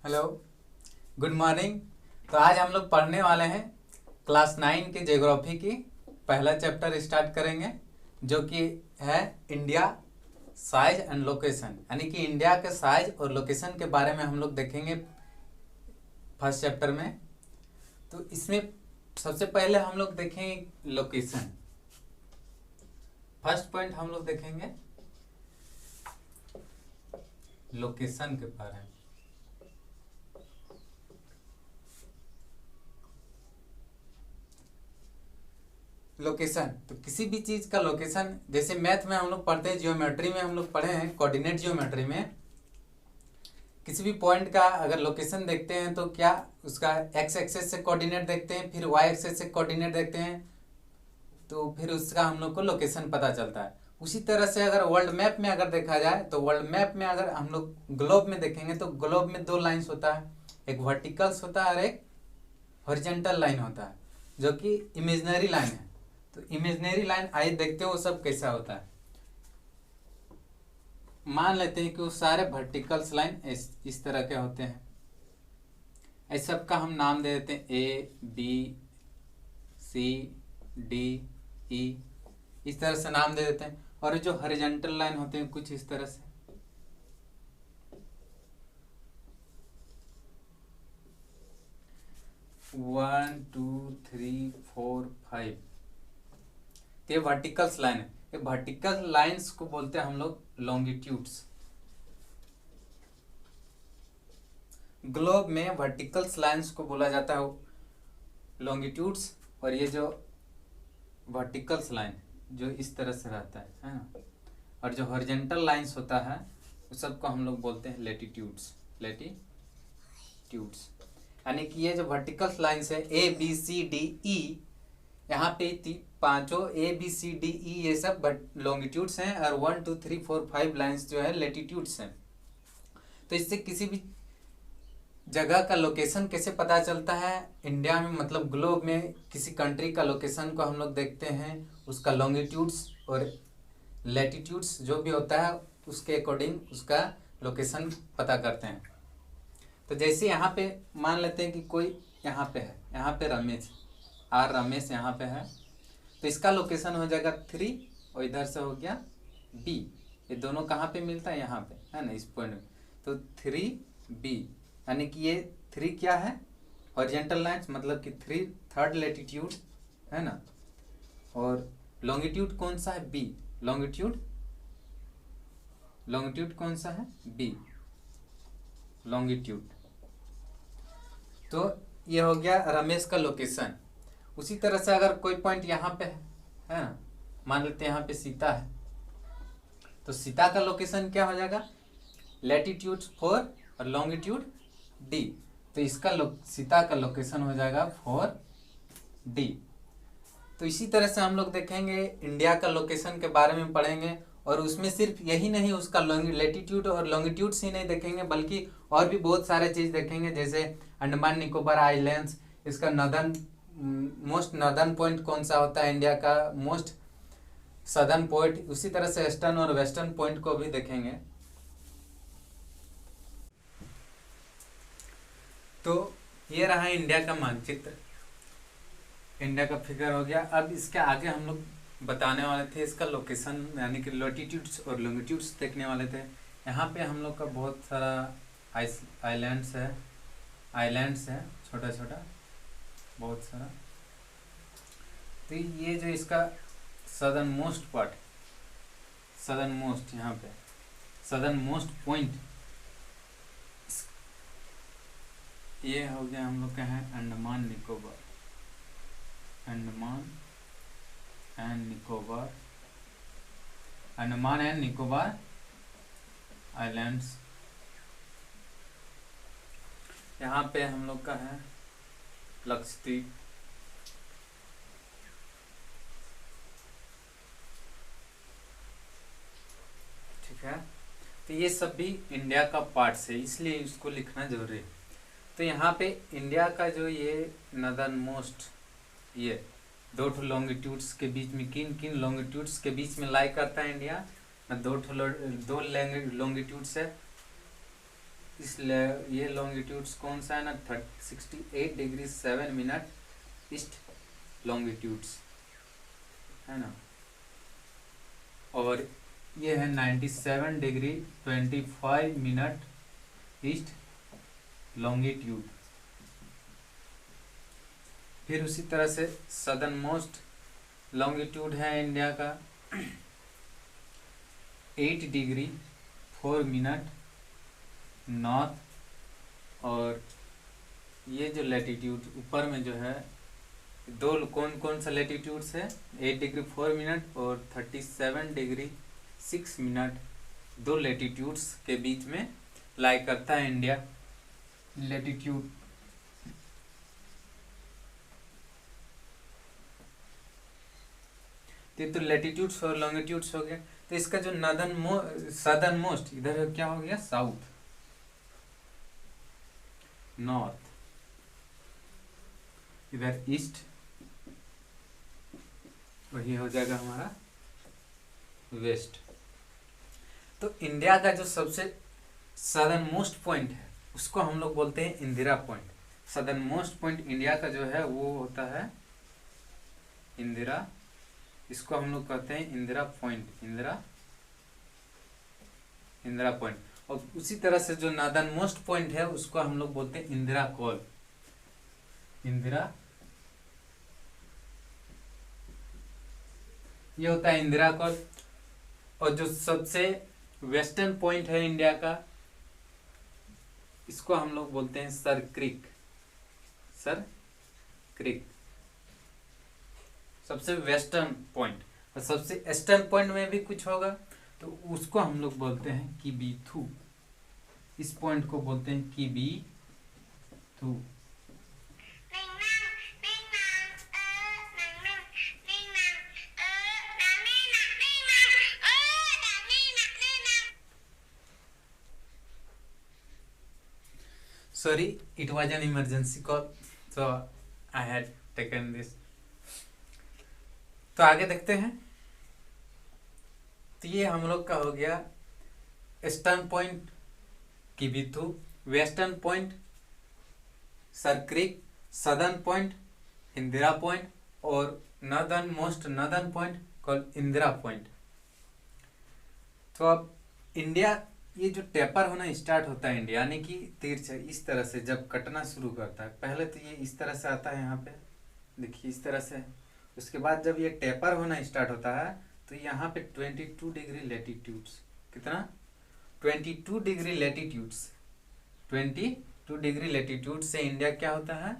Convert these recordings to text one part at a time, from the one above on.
Hello, good morning. तो आज हम लोग पढ़ने वाले हैं क्लास 9 के ज्योग्राफी की पहला चैप्टर स्टार्ट करेंगे, जो कि है इंडिया साइज एंड लोकेशन। यानी कि इंडिया के साइज और लोकेशन के बारे में हम लोग देखेंगे फर्स्ट चैप्टर में। तो इसमें सबसे पहले हम लोग देखेंगे लोकेशन। फर्स्ट पॉइंट हम लोग देखेंगे लोकेशन के बारे में। लोकेशन तो किसी भी चीज का लोकेशन, जैसे मैथ में हम लोग पढ़ते हैं, जियोमेट्री में हम लोग पढ़े हैं, कोऑर्डिनेट जियोमेट्री में किसी भी पॉइंट का अगर लोकेशन देखते हैं तो क्या उसका एक्स एक्सेस से कोऑर्डिनेट देखते हैं, फिर वाई एक्सेस से कोऑर्डिनेट देखते हैं, तो फिर उसका हम लोग को लोकेशन पता चलता है। उसी तरह से अगर वर्ल्ड मैप में अगर देखा जाए तो वर्ल्ड मैप में अगर हम लोग ग्लोब में देखेंगे तो ग्लोब में दो लाइन्स होता है, एक वर्टिकल्स होता है और एक हॉरिजॉन्टल लाइन होता है, जो कि इमेजिनरी लाइन है। तो इमेजिनरी लाइन आइए देखते हो वो सब कैसा होता है। मान लेते हैं कि वो सारे वर्टिकल्स लाइन इस तरह के होते हैं। इस सब का हम नाम दे देते हैं A B C D E, इस तरह से नाम दे देते हैं। और जो हॉरिजॉन्टल लाइन होते हैं कुछ इस तरह से। One two three four five, ये वर्टिकल्स लाइन है। ये वर्टिकल लाइंस को बोलते हैं हम लोग लॉन्गिट्यूड्स। ग्लोब में वर्टिकल्स लाइंस को बोला जाता है लॉन्गिट्यूड्स। और ये जो वर्टिकल्स लाइन जो इस तरह से रहता है ना, और जो हॉरिजॉन्टल लाइंस होता है उस सबको हम लोग बोलते हैं लेटीट्यूड्स। लेटीट्यूड्स यानी कि ये जो वर्टिकल्स लाइंस है A B C D E, यहाँ पे पांचों A B C D E ये सब लॉन्गिट्यूड्स हैं, और 1 2 3 4 5 लाइंस जो है लेटीट्यूड्स हैं। तो इससे किसी भी जगह का लोकेशन कैसे पता चलता है इंडिया में, मतलब ग्लोब में किसी कंट्री का लोकेशन को हम लोग देखते हैं उसका लॉन्गिट्यूड्स और लेटीट्यूड्स जो भी होता है उसके अकॉर्डिंग उसका लोकेशन पता करते हैं। तो जैसे यहाँ पे मान लेते हैं कि कोई यहाँ पे है, यहाँ पे रमेश आर रमेश यहाँ पे है, तो इसका लोकेशन हो जाएगा 3 और इधर से हो गया बी। ये दोनों कहाँ पे मिलता है, यहाँ पे है ना, इस पॉइंट में। तो 3B यानी कि ये 3 क्या है, हॉरिजॉन्टल लाइंस, मतलब कि 3 थर्ड लेटीट्यूड है ना। और लॉन्गिट्यूड कौन सा है, बी। लॉन्गिट्यूड कौन सा है, बी लॉन्गिट्यूड। तो ये हो गया रमेश का लोकेशन। उसी तरह से अगर कोई पॉइंट यहाँ पे है ना, मान लेते हैं यहाँ पे सीता है, तो सीता का लोकेशन क्या हो जाएगा, लैटिट्यूड 4 और लॉन्गिट्यूड D। तो इसका सीता का लोकेशन हो जाएगा 4D। तो इसी तरह से हम लोग देखेंगे इंडिया का लोकेशन के बारे में पढ़ेंगे, और उसमें सिर्फ यही नहीं, उसका लैटिट्यूड और लॉन्गिट्यूड्स ही नहीं देखेंगे बल्कि और भी बहुत सारे चीज़ देखेंगे, जैसे अंडमान निकोबार आइलैंड्स, इसका मोस्ट नॉर्दर्न पॉइंट कौन सा होता है इंडिया का, मोस्ट सदर्न पॉइंट। उसी तरह से ईस्टर्न और वेस्टर्न पॉइंट को भी देखेंगे। तो ये रहा इंडिया का मानचित्र, इंडिया का फिगर हो गया। अब इसके आगे हम लोग बताने वाले थे इसका लोकेशन, यानी कि लैटिट्यूड्स और लॉन्गिट्यूड्स देखने वाले थे। यहाँ पे हम लोग का बहुत सारा आइलैंड्स है छोटा छोटा बहुत सारा। तो ये जो इसका southern most part, southern most, यहाँ पे सदर्न मोस्ट पॉइंट, ये हो गया हम लोग का है अंडमान निकोबार, अंडमान एंड निकोबार आइलैंड्स। यहाँ पे हम लोग का है लक्षद्वीप, ठीक है। तो ये सब भी इंडिया का पार्ट्स है, इसलिए इसको लिखना जरूरी है। तो यहाँ पे इंडिया का जो ये नदर्न मोस्ट, ये दो लॉन्गिट्यूड्स के बीच में, किन किन लॉन्गिट्यूड्स के बीच में लाई करता है इंडिया, दो लॉन्गिट्यूड्स है, ये लॉन्गिट्यूड्स कौन सा है ना, 68 डिग्री 7 मिनट ईस्ट लॉन्गिट्यूड्स है ना, और ये है 97 डिग्री 25 मिनट ईस्ट लॉन्गिट्यूड। फिर उसी तरह से सदर्न मोस्ट लॉन्गिट्यूड है इंडिया का 8 डिग्री 4 मिनट नॉर्थ, और ये जो लैटिट्यूड ऊपर में जो है दो कौन कौन सा लैटिट्यूड्स है, 8 डिग्री 4 मिनट और 37 डिग्री 6 मिनट, दो लैटिट्यूड्स के बीच में लाई करता है इंडिया लैटिट्यूड। तो लैटिट्यूड्स और लॉन्गिट्यूड्स हो गए। तो इसका जो सदर्न मोस्ट इधर क्या हो गया, साउथ, नॉर्थ, इधर ईस्ट, वही हो जाएगा हमारा वेस्ट। तो इंडिया का जो सबसे सदर्न मोस्ट पॉइंट है उसको हम लोग बोलते हैं Indira point. Southern most point India का जो है वो होता है इंदिरा, इसको हम लोग कहते हैं इंदिरा पॉइंट, इंदिरा पॉइंट। और उसी तरह से जो नॉर्दर्न मोस्ट पॉइंट है उसको हम लोग बोलते हैं इंदिरा कॉल, इंदिरा, ये होता है इंदिरा कॉल। और जो सबसे वेस्टर्न पॉइंट है इंडिया का, इसको हम लोग बोलते हैं सर क्रीक, सर क्रीक, सबसे वेस्टर्न पॉइंट। और सबसे ईस्टर्न पॉइंट में भी कुछ होगा तो उसको हम लोग बोलते हैं किबीथू, इस पॉइंट को बोलते हैं किबीथू। Sorry, it was an emergency call, so I had taken this. तो आगे देखते हैं। तो ये हम लोग का हो गया eastern point Kibithu, western point Sir Creek, southern point Indira point, और northern point called Indira point. तो अब इंडिया, ये जो टेपर होना स्टार्ट होता है इंडिया, यानी कि तिरछा इस तरह से जब कटना शुरू करता है, पहले तो ये इस तरह से आता है, यहाँ पे देखिए इस तरह से। उसके बाद जब ये टेपर होना स्टार्ट होता है तो यहाँ पे 22 डिग्री लैटिट्यूड्स, कितना 22 डिग्री लैटिट्यूड्स, 22 डिग्री लैटिट्यूड से इंडिया क्या होता है,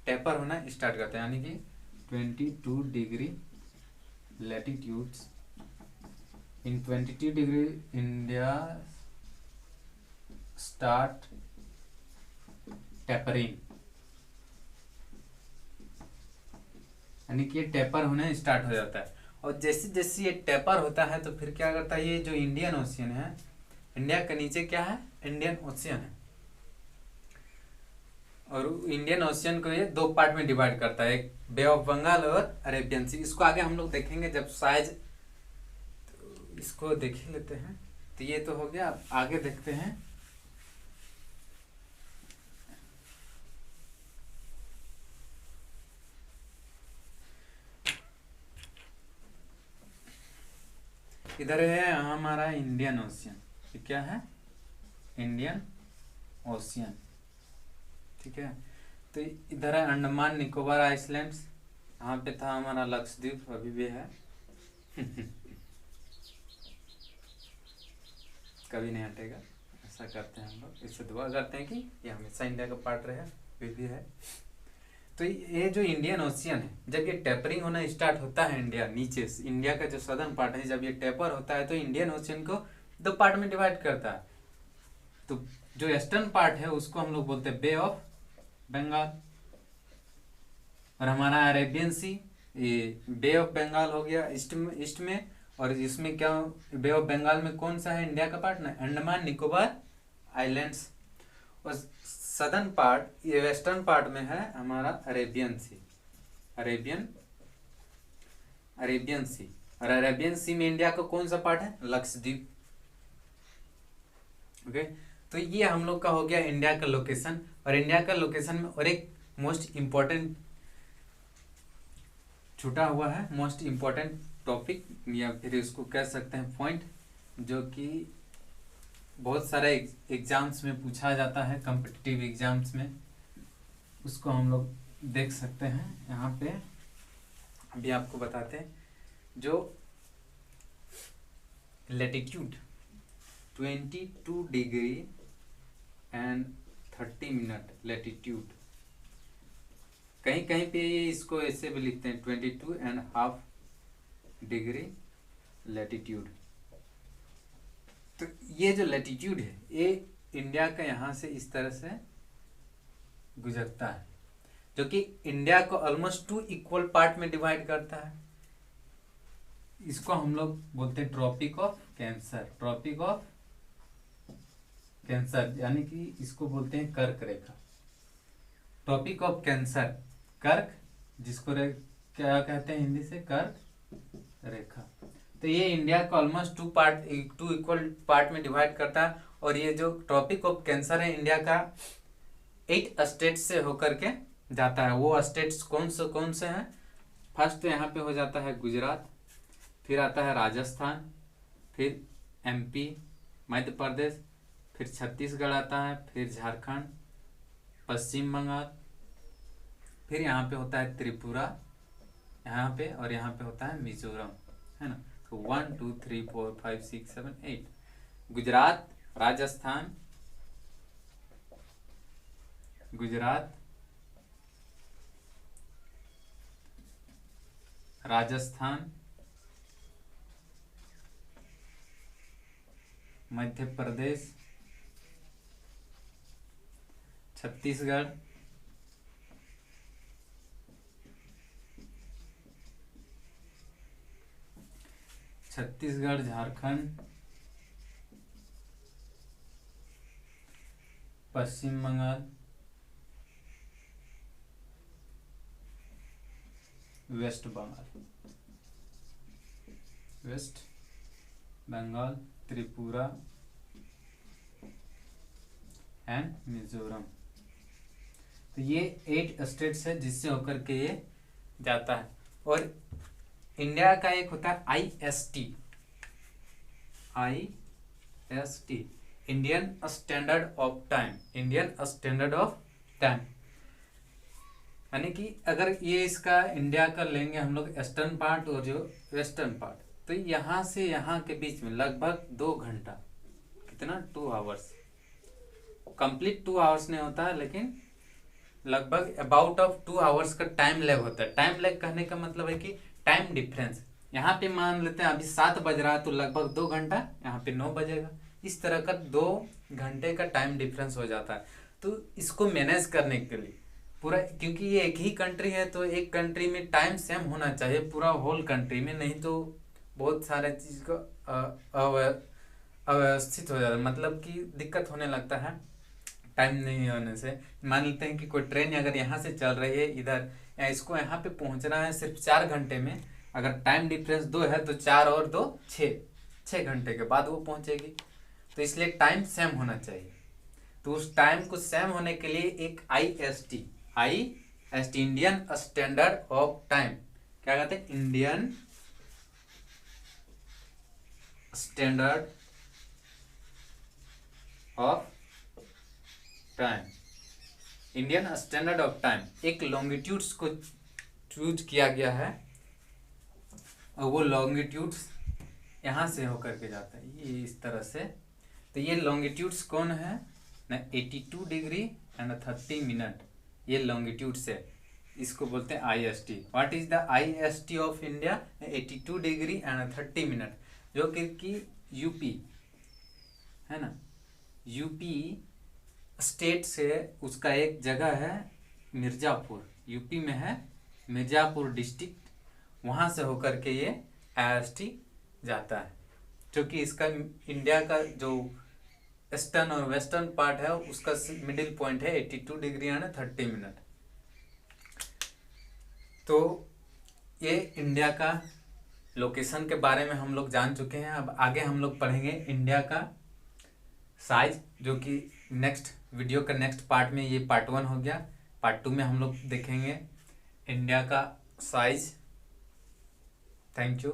टेपर होना स्टार्ट करता है, यानी कि 22 डिग्री लैटिट्यूड्स, इन 22 डिग्री इंडिया स्टार्ट टेपरिंग, यानी कि ये टेपर होने स्टार्ट हो जाता है। और जैसे जैसे ये टेपर होता है तो फिर क्या करता है, ये जो इंडियन ओशियन है, इंडिया के नीचे क्या है, इंडियन ओशियन है, और इंडियन ओशियन को ये दो पार्ट में डिवाइड करता है, एक बे ऑफ बंगाल और अरेबियन सी। इसको आगे हम लोग देखेंगे जब साइज, तो इसको देख ही लेते हैं। तो ये तो हो गया, अब आगे देखते हैं। इधर है हमारा इंडियन ओशियन, ये क्या है, इंडियन ओशियन, ठीक है। तो इधर है अंडमान निकोबार आइसलैंड्स, यहाँ पे था हमारा लक्षद्वीप, अभी भी है कभी नहीं हटेगा, ऐसा करते हैं हम लोग, इससे दुआ करते हैं कि ये हमेशा इंडिया का पार्ट रहे, अभी भी है। तो ये जो इंडियन ओशियन है, जब ये टेपरिंग होना स्टार्ट होता है इंडिया नीचे से, इंडिया का जो सदर्न पार्ट है, जब ये टेपर होता है तो इंडियन ओशियन को दो पार्ट में डिवाइड करता है। तो जो ईस्टर्न पार्ट है उसको हम लोग बोलते हैं बे ऑफ बंगाल, और हमारा अरेबियन सी, ये बे ऑफ बंगाल हो गया ईस्ट में। और इसमें क्या, बे ऑफ बंगाल में कौन सा है इंडिया का पार्ट ना, अंडमान निकोबार आइलैंड्स। और सदर्न पार्ट, ये वेस्टर्न पार्ट में है हमारा अरेबियन सी, अरेबियन सी। और अरेबियन सी में इंडिया का कौन सा पार्ट है, लक्षद्वीप, ओके। तो ये हम लोग का हो गया इंडिया का लोकेशन। और इंडिया का लोकेशन में और एक मोस्ट इम्पोर्टेंट छूटा हुआ है, मोस्ट इम्पोर्टेंट टॉपिक या फिर इसको कह सकते हैं पॉइंट, जो कि बहुत सारे एग्जाम्स में पूछा जाता है, कॉम्पिटिटिव एग्जाम्स में। उसको हम लोग देख सकते हैं यहाँ पे। अभी आपको बताते हैं, जो latitude 22 degree and 30 minute latitude, कहीं कहीं पे ये इसको ऐसे भी लिखते हैं 22.5 डिग्री लैटिट्यूड। तो ये जो लैटिट्यूड है ये इंडिया का यहाँ से इस तरह से गुजरता है, जो कि इंडिया को ऑलमोस्ट 2 इक्वल पार्ट में डिवाइड करता है। इसको हम लोग बोलते हैं tropic of cancer, tropic of cancer, यानी कि इसको बोलते हैं कर्क रेखा, ट्रॉपिक ऑफ कैंसर, कर्क, जिसको क्या कहते हैं हिंदी से, कर्क रेखा। तो ये इंडिया को ऑलमोस्ट 2 इक्वल पार्ट में डिवाइड करता है। और ये जो ट्रॉपिक ऑफ कैंसर है इंडिया का 8 स्टेट से होकर के जाता है। वो स्टेट्स कौन से हैं? फर्स्ट यहाँ पे हो जाता है गुजरात, फिर आता है राजस्थान, फिर MP, मध्य प्रदेश, फिर छत्तीसगढ़ आता है, फिर झारखंड, पश्चिम बंगाल, फिर यहाँ पे होता है त्रिपुरा यहाँ पे, और यहाँ पे होता है मिजोरम, है ना। तो 1 2 3 4 5 6 7 8 गुजरात, राजस्थान, गुजरात, राजस्थान, मध्य प्रदेश, छत्तीसगढ़, झारखंड, पश्चिम बंगाल, वेस्ट बंगाल, त्रिपुरा एंड मिजोरम। तो ये 8 स्टेट्स है जिससे होकर के ये जाता है। और इंडिया का एक होता है IST, Indian standard of time, Indian standard of time, यानी कि अगर ये इसका इंडिया का लेंगे हम लोग ईस्टर्न पार्ट और जो वेस्टर्न पार्ट, तो यहाँ से यहाँ के बीच में लगभग 2 घंटा, कितना 2 आवर्स, कंप्लीट 2 आवर्स नहीं होता है, लेकिन लगभग अबाउट ऑफ 2 आवर्स का टाइम लैग होता है। टाइम लैग कहने का मतलब है कि टाइम डिफरेंस, यहाँ पे मान लेते हैं अभी 7 बज रहा है तो लगभग 2 घंटा, यहाँ पे 9 बजेगा, इस तरह का 2 घंटे का टाइम डिफरेंस हो जाता है। तो इसको मैनेज करने के लिए पूरा, क्योंकि ये एक ही कंट्री है तो एक कंट्री में टाइम सेम होना चाहिए पूरा होल कंट्री में, नहीं तो बहुत सारे चीज़ को अव्यवस्थित हो जाता है, मतलब कि दिक्कत होने लगता है टाइम नहीं होने से। मान लेते हैं कि कोई ट्रेन अगर यहाँ से चल रही है इधर, या इसको यहाँ पे पहुँचना है सिर्फ 4 घंटे में, अगर टाइम डिफरेंस 2 है तो 4 और 2 6 घंटे के बाद वो पहुँचेगी। तो इसलिए टाइम सेम होना चाहिए। तो उस टाइम को सेम होने के लिए एक IST, Indian standard of time, क्या कहते हैं, Indian standard of time, Indian standard of time, एक लॉन्गिट्यूड्स को चूज किया गया है, और वो लॉन्गिट्यूड्स यहाँ से होकर के जाता है ये इस तरह से। तो ये लॉन्गिट्यूड्स कौन है ना, 82 डिग्री एंड 30 मिनट, ये लॉन्गिट्यूड्स है, इसको बोलते हैं IST। What is the IST of India? 82 degree and 30 minute, जो कि यूपी है ना, यूपी स्टेट से उसका एक जगह है मिर्ज़ापुर, यूपी में है मिर्ज़ापुर डिस्ट्रिक्ट, वहाँ से होकर के ये IST जाता है, क्योंकि इसका इंडिया का जो ईस्टर्न और वेस्टर्न पार्ट है उसका मिडिल पॉइंट है 82 डिग्री एंड 30 मिनट। तो ये इंडिया का लोकेशन के बारे में हम लोग जान चुके हैं। अब आगे हम लोग पढ़ेंगे इंडिया का साइज, जो कि नेक्स्ट वीडियो का नेक्स्ट पार्ट में, ये पार्ट 1 हो गया। पार्ट 2 में हम लोग देखेंगे इंडिया का साइज। Thank you.